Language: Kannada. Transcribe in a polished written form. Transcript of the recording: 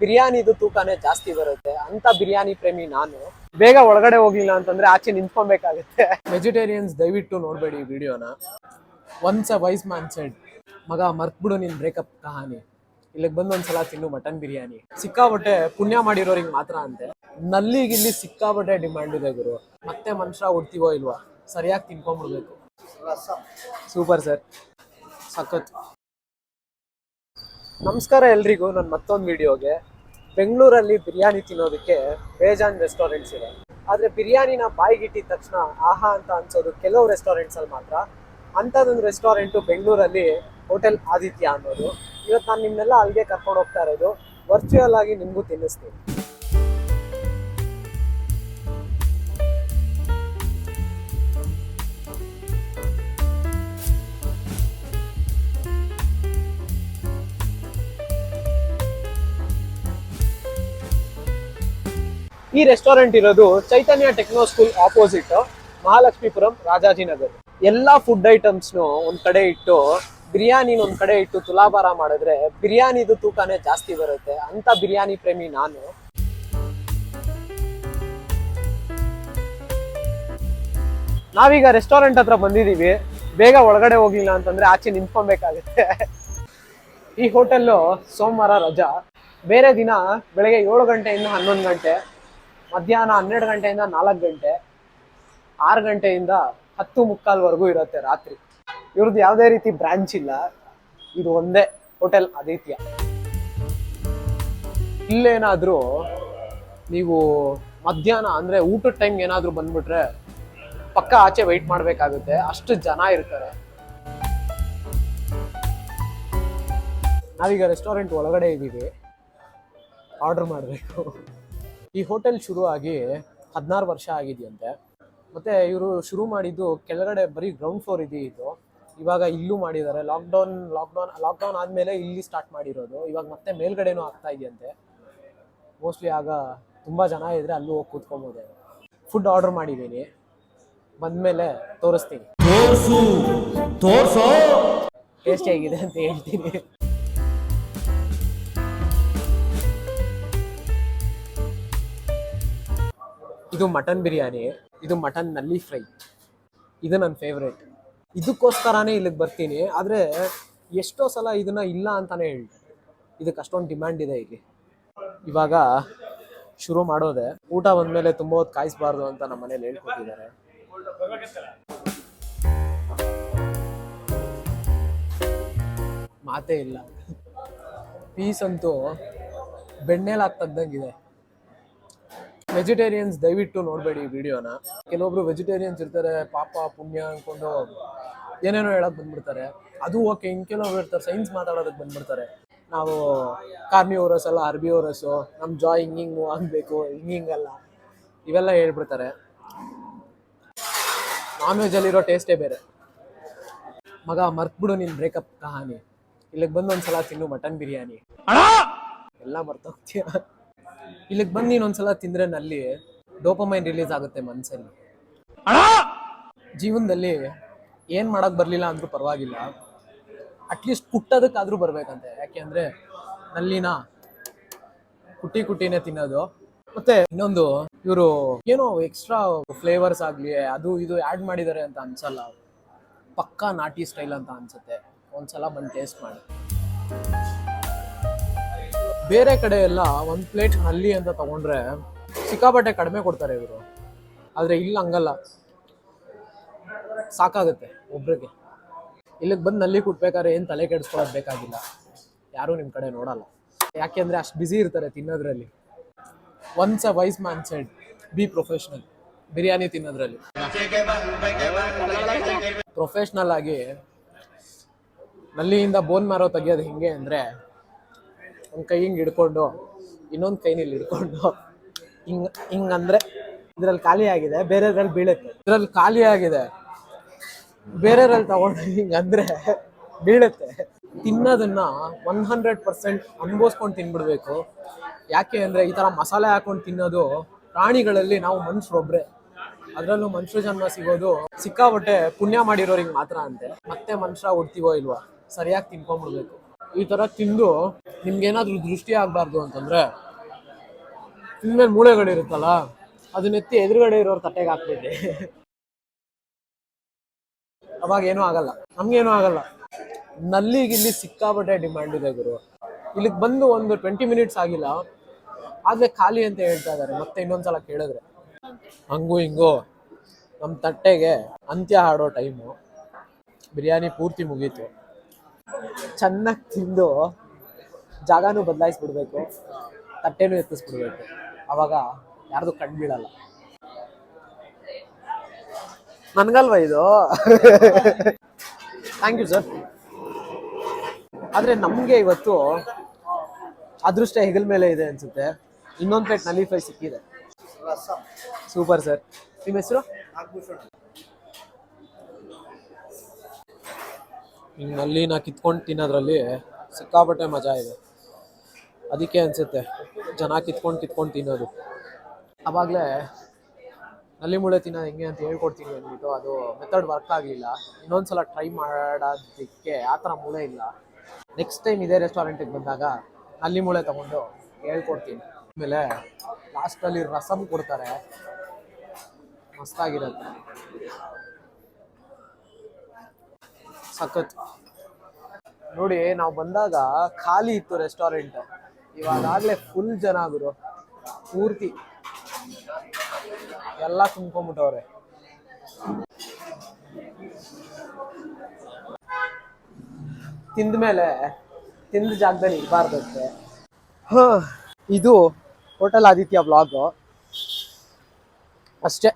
ಬಿರಿಯಾನಿದು ತೂಕನೇ ಜಾಸ್ತಿ ಬರುತ್ತೆ ಅಂತ ಬಿರಿಯಾನಿ ಪ್ರೇಮಿ ನಾನು. ಬೇಗ ಒಳಗಡೆ ಹೋಗ್ಲಿಲ್ಲ ಅಂತಂದ್ರೆ ಆಚೆ ನಿಂತ್ಕೊಬೇಕಾಗುತ್ತೆ. ವೆಜಿಟೇರಿಯನ್ಸ್ ದಯವಿಟ್ಟು ನೋಡ್ಬೇಡಿ ಈ ವಿಡಿಯೋನ. Once a wise man said, ಮಗ ಮರ್ತ್ಬಿಡು ನಿನ್ ಬ್ರೇಕಪ್ ಕಹಾನಿ, ಇಲ್ಲಿಗೆ ಬಂದು ಒಂದ್ಸಲ ತಿನ್ನು ಮಟನ್ ಬಿರಿಯಾನಿ. ಸಿಕ್ಕಾಬಟ್ಟೆ ಪುಣ್ಯ ಮಾಡಿರೋರಿಗೆ ಮಾತ್ರ ಅಂತೆ. ನಲ್ಲಿಗಿಲ್ಲಿ ಸಿಕ್ಕಾಬಟ್ಟೆ ಡಿಮ್ಯಾಂಡ್ ಇದೆ ಗುರು. ಮತ್ತೆ ಮನುಷ್ಯ ಹುಡ್ತೀವೋ ಇಲ್ವಾ, ಸರಿಯಾಗಿ ತಿನ್ಕೊಂಡ್ಬಿಡ್ಬೇಕು. ಸೂಪರ್ ಸರ್, ಸಖತ್. ನಮಸ್ಕಾರ ಎಲ್ರಿಗೂ ನನ್ನ ಮತ್ತೊಂದು ವಿಡಿಯೋಗೆ. ಬೆಂಗಳೂರಲ್ಲಿ ಬಿರಿಯಾನಿ ತಿನ್ನೋದಕ್ಕೆ ಬೇಜಾನ್ ರೆಸ್ಟೋರೆಂಟ್ಸ್ ಇದೆ. ಆದರೆ ಬಿರಿಯಾನಿನ ಬಾಯಿಗಿಟ್ಟಿದ ತಕ್ಷಣ ಆಹಾ ಅಂತ ಅನ್ಸೋದು ಕೆಲವು ರೆಸ್ಟೋರೆಂಟ್ಸಲ್ಲಿ ಮಾತ್ರ. ಅಂಥದ್ದೊಂದು ರೆಸ್ಟೋರೆಂಟು ಬೆಂಗಳೂರಲ್ಲಿ ಹೋಟೆಲ್ ಆದಿತ್ಯ ಅನ್ನೋದು. ಇವತ್ತು ನಾನು ನಿಮ್ಮನ್ನೆಲ್ಲ ಅಲ್ಲಿಗೆ ಕರ್ಕೊಂಡು ಹೋಗ್ತಾ ಇರೋದು. ವರ್ಚುವಲ್ ಆಗಿ ನಿಮಗೂ ತಿನ್ನಿಸ್ತೀನಿ. ಈ ರೆಸ್ಟೋರೆಂಟ್ ಇರೋದು Chaitanya techno school opposite, Mahalakshmipuram, Rajajinagar. ಎಲ್ಲಾ ಫುಡ್ ಐಟಮ್ಸ್ನು ಒಂದ್ ಕಡೆ ಇಟ್ಟು ಬಿರಿಯಾನಿನ ಒಂದ್ ಕಡೆ ಇಟ್ಟು ತುಲಾಭಾರ ಮಾಡಿದ್ರೆ ಬಿರಿಯಾನಿದು ತೂಕನೇ ಜಾಸ್ತಿ ಬರುತ್ತೆ ಅಂತ ಬಿರಿಯಾನಿ ಪ್ರೇಮಿ ನಾನು. ನಾವೀಗ ರೆಸ್ಟೋರೆಂಟ್ ಹತ್ರ ಬಂದಿದೀವಿ. ಬೇಗ ಒಳಗಡೆ ಹೋಗ್ಲಿಲ್ಲ ಅಂತಂದ್ರೆ ಆಚೆ ನಿಂತ್ಕೊಬೇಕಾಗುತ್ತೆ. ಈ ಹೋಟೆಲ್ಲು ಸೋಮವಾರ ರಜಾ. ಬೇರೆ ದಿನ ಬೆಳಗ್ಗೆ 7 ಗಂಟೆಯಿಂದ 11 ಗಂಟೆ, ಮಧ್ಯಾಹ್ನ 12 ಗಂಟೆಯಿಂದ 4 ಗಂಟೆ, 6 ಗಂಟೆಯಿಂದ 10:45ವರೆಗೂ ಇರುತ್ತೆ ರಾತ್ರಿ. ಇವ್ರದ್ದು ಯಾವುದೇ ರೀತಿ ಬ್ರಾಂಚ್ ಇಲ್ಲ, ಇದು ಒಂದೇ ಹೋಟೆಲ್ ಆದಿತ್ಯ. ಇಲ್ಲೇನಾದ್ರೂ ನೀವು ಮಧ್ಯಾಹ್ನ ಅಂದ್ರೆ ಊಟದ ಟೈಮ್ ಏನಾದ್ರೂ ಬಂದ್ಬಿಟ್ರೆ ಪಕ್ಕ ಆಚೆ ವೆಯ್ಟ್ ಮಾಡ್ಬೇಕಾಗುತ್ತೆ, ಅಷ್ಟು ಜನ ಇರ್ತಾರೆ. ನಾವೀಗ ರೆಸ್ಟೋರೆಂಟ್ ಒಳಗಡೆ ಇದ್ದೀವಿ, ಆರ್ಡರ್ ಮಾಡಬೇಕು. ಈ ಹೋಟೆಲ್ ಶುರು ಆಗಿ 16 ವರ್ಷ ಆಗಿದೆಯಂತೆ. ಮತ್ತೆ ಇವರು ಶುರು ಮಾಡಿದ್ದು ಕೆಳಗಡೆ ಬರೀ ಗ್ರೌಂಡ್ ಫ್ಲೋರ್ ಇದು. ಇವಾಗ ಇಲ್ಲೂ ಮಾಡಿದ್ದಾರೆ. ಲಾಕ್ಡೌನ್ ಆದಮೇಲೆ ಇಲ್ಲಿ ಸ್ಟಾರ್ಟ್ ಮಾಡಿರೋದು. ಇವಾಗ ಮತ್ತೆ ಮೇಲ್ಗಡೆನೂ ಆಗ್ತಾ ಇದೆಯಂತೆ. ಮೋಸ್ಟ್ಲಿ ಆಗ ತುಂಬ ಜನ ಇದ್ರೆ ಅಲ್ಲೂ ಹೋಗಿ ಕೂತ್ಕೊಬೋದು. ಫುಡ್ ಆರ್ಡರ್ ಮಾಡಿದ್ದೀನಿ, ಬಂದಮೇಲೆ ತೋರಿಸ್ತೀನಿ. ಟೇಸ್ಟ್ ಹೇಗಿದೆ ಅಂತ ಹೇಳ್ತೀನಿ. ಇದು ಮಟನ್ ಬಿರಿಯಾನಿ, ಇದು ಮಟನ್ ನಲ್ಲಿ ಫ್ರೈ. ಇದು ನನ್ನ ಫೇವ್ರೇಟ್. ಇದಕ್ಕೋಸ್ಕರನೇ ಇಲ್ಲಿಗೆ ಬರ್ತೀನಿ. ಆದರೆ ಎಷ್ಟೋ ಸಲ ಇದನ್ನ ಇಲ್ಲ ಅಂತಾನೆ ಹೇಳ್ತಾರೆ. ಇದಕ್ಕೆ ಅಷ್ಟೊಂದು ಡಿಮ್ಯಾಂಡ್ ಇದೆ ಇಲ್ಲಿ. ಇವಾಗ ಶುರು ಮಾಡೋದೆ. ಊಟ ಬಂದಮೇಲೆ ತುಂಬ ಹೊತ್ತು ಕಾಯಿಸ್ಬಾರ್ದು ಅಂತ ನಮ್ಮ ಮನೇಲಿ ಹೇಳ್ಕೊಟ್ಟಿದ್ದಾರೆ. ಮಾತೇ ಇಲ್ಲ. ಪೀಸ್ ಅಂತೂ ಬೆಣ್ಣೆಲಿ ಹಾಕ್ತಂಗಿದೆ. ವೆಜಿಟೇರಿಯನ್ಸ್ ದಯವಿಟ್ಟು ನೋಡಬೇಡಿ ಈ ವಿಡಿಯೋನ. ಕೆಲವೊಬ್ರು ವೆಜಿಟೇರಿಯನ್ಸ್ ಇರ್ತಾರೆ, ಪಾಪ ಪುಣ್ಯ ಅಂದ್ಕೊಂಡು ಏನೇನೋ ಹೇಳಕ್ ಬಂದ್ಬಿಡ್ತಾರೆ. ಅದು ಓಕೆ. ಇನ್ನು ಕೆಲವೊಬ್ರು ಇರ್ತಾರೆ ಸೈನ್ಸ್ ಮಾತಾಡೋದಕ್ಕೆ ಬಂದ್ಬಿಡ್ತಾರೆ. ನಾವು ಕಾರ್ನಿವೋರಸ್ ಅಲ್ಲ ಹರ್ಬಿವೋರಸ್ಸು, ನಮ್ಮ ಜಾಯ್ ಹಿಂಗಿಂಗ್ ಮೂವ್ ಆಗಬೇಕು, ಹಿಂಗಿಂಗಲ್ಲ, ಇವೆಲ್ಲ ಹೇಳ್ಬಿಡ್ತಾರೆ. ನಾನ್ ವೆಜ್ಜಲ್ಲಿರೋ ಟೇಸ್ಟೇ ಬೇರೆ. ಮಗ ಮರ್ತ್ಬಿಡು ನಿನ್ ಬ್ರೇಕಪ್ ಕಹಾನಿ, ಇಲ್ಲಿಗೆ ಬಂದು ಒಂದ್ಸಲ ತಿನ್ನು ಮಟನ್ ಬಿರಿಯಾನಿ. ಎಲ್ಲ ಮರ್ತೋಗ್ತೀಯ. ಇಲ್ಲಿಗೆ ಬಂದು ನೀನೊಂದ್ಸಲ ತಿಂದ್ರೆ ನಲ್ಲಿ ಡೋಪಮೈನ್ ರಿಲೀಸ್ ಆಗುತ್ತೆ ಮನಸ್ಸಲ್ಲಿ. ಜೀವನದಲ್ಲಿ ಏನ್ ಮಾಡಕ್ ಬರ್ಲಿಲ್ಲ ಅಂದ್ರೂ ಪರವಾಗಿಲ್ಲ, ಅಟ್ಲೀಸ್ಟ್ ಕುಟ್ಟೋದಕ್ಕಾದ್ರೂ ಬರ್ಬೇಕಂತೆ. ಯಾಕೆ ಅಂದ್ರೆ ನಲ್ಲಿನ ಕುಟ್ಟಿನೇ ತಿನ್ನೋದು. ಮತ್ತೆ ಇನ್ನೊಂದು, ಇವರು ಏನೋ ಎಕ್ಸ್ಟ್ರಾ ಫ್ಲೇವರ್ಸ್ ಆಗ್ಲಿ ಅದು ಇದು ಆ್ಯಡ್ ಮಾಡಿದ್ದಾರೆ ಅಂತ ಅನ್ಸಲ್ಲ. ಪಕ್ಕಾ ನಾಟಿ ಸ್ಟೈಲ್ ಅಂತ ಅನ್ಸುತ್ತೆ. ಒಂದ್ಸಲ ಬಂದು ಟೇಸ್ಟ್ ಮಾಡಿ. ಬೇರೆ ಕಡೆ ಎಲ್ಲ ಒಂದು ಪ್ಲೇಟ್ ನಲ್ಲಿ ಅಂತ ತಗೊಂಡ್ರೆ ಸಿಕ್ಕಾಪಟ್ಟೆ ಕಡಿಮೆ ಕೊಡ್ತಾರೆ ಇವರು. ಆದರೆ ಇಲ್ಲಿ ಹಂಗಲ್ಲ, ಸಾಕಾಗುತ್ತೆ ಒಬ್ರಿಗೆ. ಇಲ್ಲಿಗೆ ಬಂದು ನಲ್ಲಿ ಕುಟ್ಬೇಕಾದ್ರೆ ಏನು ತಲೆ ಕೆಡಿಸ್ಕೊಳ್ಳೋದು ಬೇಕಾಗಿಲ್ಲ. ಯಾರೂ ನಿಮ್ಮ ಕಡೆ ನೋಡಲ್ಲ. ಯಾಕೆಂದರೆ ಅಷ್ಟು ಬ್ಯುಸಿ ಇರ್ತಾರೆ ತಿನ್ನೋದ್ರಲ್ಲಿ. Once a wise man said, be professional. Biryani ತಿನ್ನೋದ್ರಲ್ಲಿ ಪ್ರೊಫೆಷ್ನಲ್ ಆಗಿ ನಲ್ಲಿಯಿಂದ ಬೋನ್ ಮ್ಯಾರೋ ತೆಗಿಯೋದು ಹಿಂಗೆ ಅಂದರೆ, ಒಂದು ಕೈ ಹಿಂಗೆ ಹಿಡ್ಕೊಂಡು ಇನ್ನೊಂದು ಕೈನಲ್ಲಿ ಹಿಡ್ಕೊಂಡು ಹಿಂಗಂದ್ರೆ ಇದರಲ್ಲಿ ಖಾಲಿ ಆಗಿದೆ, ಬೇರೆದ್ರಲ್ಲಿ ಬೀಳುತ್ತೆ. ಇದರಲ್ಲಿ ಖಾಲಿ ಆಗಿದೆ, ಬೇರೆದ್ರಲ್ಲಿ ತಗೊಂಡು ಹಿಂಗಂದ್ರೆ ಬೀಳುತ್ತೆ. ತಿನ್ನೋದನ್ನ 100% ಅನುಭವಿಸ್ಕೊಂಡು ತಿನ್ಬಿಡ್ಬೇಕು. ಯಾಕೆ ಅಂದರೆ ಈ ಥರ ಮಸಾಲೆ ಹಾಕೊಂಡು ತಿನ್ನೋದು ಪ್ರಾಣಿಗಳಲ್ಲಿ ನಾವು ಮನುಷ್ಯರೊಬ್ಬರೇ. ಅದರಲ್ಲೂ ಮನುಷ್ಯ ಜನ್ಮ ಸಿಗೋದು ಸಿಕ್ಕಾಬಟ್ಟೆ ಪುಣ್ಯ ಮಾಡಿರೋರಿಗೆ ಮಾತ್ರ ಅಂತೆ. ಮತ್ತೆ ಮನುಷ್ಯ ಹುಡ್ತೀವೋ ಇಲ್ವಾ, ಸರಿಯಾಗಿ ತಿನ್ಕೊಂಡ್ಬಿಡ್ಬೇಕು. ಈ ತರ ತಿಂದು ನಿಮ್ಗೇನಾದ್ರೂ ದೃಷ್ಟಿ ಆಗ್ಬಾರ್ದು ಅಂತಂದ್ರೆ ತಿಂದ್ಮೇಲೆ ಮೂಳೆಗಳಿರುತ್ತಲ್ಲ ಅದನ್ನೆತ್ತಿ ಎದುರುಗಡೆ ಇರೋರ್ ತಟ್ಟೆಗೆ ಹಾಕ್ಬಿಡ್ರಿ. ಅವಾಗ ಏನೂ ಆಗಲ್ಲ, ನಮ್ಗೇನೂ ಆಗಲ್ಲ. ನಲ್ಲಿಗಿಲ್ಲಿ ಸಿಕ್ಕಾಪಟ್ಟೆ ಡಿಮ್ಯಾಂಡ್ ಇದೆ ಗುರು. ಇಲ್ಲಿಗೆ ಬಂದು ಒಂದು 20 ಮಿನಿಟ್ಸ್ ಆಗಿಲ್ಲ, ಆಗ್ಲೇ ಖಾಲಿ ಅಂತ ಹೇಳ್ತಾ ಇದಾರೆ. ಮತ್ತೆ ಇನ್ನೊಂದ್ಸಲ ಕೇಳಿದ್ರೆ ಹಂಗೂ ಹಿಂಗೂ ನಮ್ಮ ತಟ್ಟೆಗೆ ಅಂತ್ಯ ಹಾಡೋ ಟೈಮು. ಬಿರಿಯಾನಿ ಪೂರ್ತಿ ಮುಗೀತು. ಚೆನ್ನಾಗಿ ತಿಂದು ಜಾಗನೂ ಬದಲಾಯಿಸ್ಬಿಡ್ಬೇಕು, ತಟ್ಟೆನೂ ಎತ್ತಿಸ್ಬಿಡ್ಬೇಕು. ಅವಾಗ ಯಾರ್ದು ಕಣ್ ಬೀಳಲ್ಲ. ನನ್ಗಲ್ವಾ ಇದು? Thank you sir. ಆದ್ರೆ ನಮ್ಗೆ ಇವತ್ತು ಅದೃಷ್ಟ ಹೆಗಲ್ ಮೇಲೆ ಇದೆ ಅನ್ಸುತ್ತೆ. ಇನ್ನೊಂದು ಪ್ಲೇಟ್ ನಲ್ಲಿ ಫ್ರೈ ಸಿಕ್ಕಿದೆ. Super sir. ನಿಮ್ಮ ಹೆಸರು? ಹಿಂಗೆ ನಲ್ಲಿನ ಕಿತ್ಕೊಂಡು ತಿನ್ನೋದ್ರಲ್ಲಿ ಸಿಕ್ಕಾಪಟ್ಟೆ ಮಜಾ ಇದೆ. ಅದಕ್ಕೆ ಅನ್ಸುತ್ತೆ ಜನ ಕಿತ್ಕೊಂಡು ತಿನ್ನೋದು. ಅವಾಗಲೇ ನಲ್ಲಿ ಮೂಳೆ ತಿನ್ನೋದು ಹೆಂಗೆ ಅಂತ ಹೇಳ್ಕೊಡ್ತೀನಿ ಅಂದ್ಬಿಟ್ಟು ಅದು ಮೆಥಡ್ ವರ್ಕ್ ಆಗಲಿಲ್ಲ. ಇನ್ನೊಂದ್ಸಲ ಟ್ರೈ ಮಾಡೋದಕ್ಕೆ ಆ ಥರ ಮೂಳೆ ಇಲ್ಲ. ನೆಕ್ಸ್ಟ್ ಟೈಮ್ ಇದೇ ರೆಸ್ಟೋರೆಂಟಿಗೆ ಬಂದಾಗ ನಲ್ಲಿ ಮೂಳೆ ತಗೊಂಡು ಹೇಳ್ಕೊಡ್ತೀನಿ. ಆಮೇಲೆ ಲಾಸ್ಟಲ್ಲಿ ರಸಮ್ ಕೊಡ್ತಾರೆ, ಮಸ್ತಾಗಿರುತ್ತೆ, ಸಖತ್. ನೋಡಿ, ನಾವು ಬಂದಾಗ ಖಾಲಿ ಇತ್ತು ರೆಸ್ಟೋರೆಂಟ್, ಇವಾಗಲೇ ಫುಲ್ ಜನ ಗುರು. ಪೂರ್ತಿ ಎಲ್ಲ ತುಂಬ್ಕೊಂಡ್ಬಿಟ್ಟವ್ರೆ. ತಿಂದ ಜಾಗದಲ್ಲಿ ಇರಬಾರ್ದಂತೆ. ಇದು ಹೋಟೆಲ್ ಆದಿತ್ಯ ವ್ಲಾಗ್ ಅಷ್ಟೇ.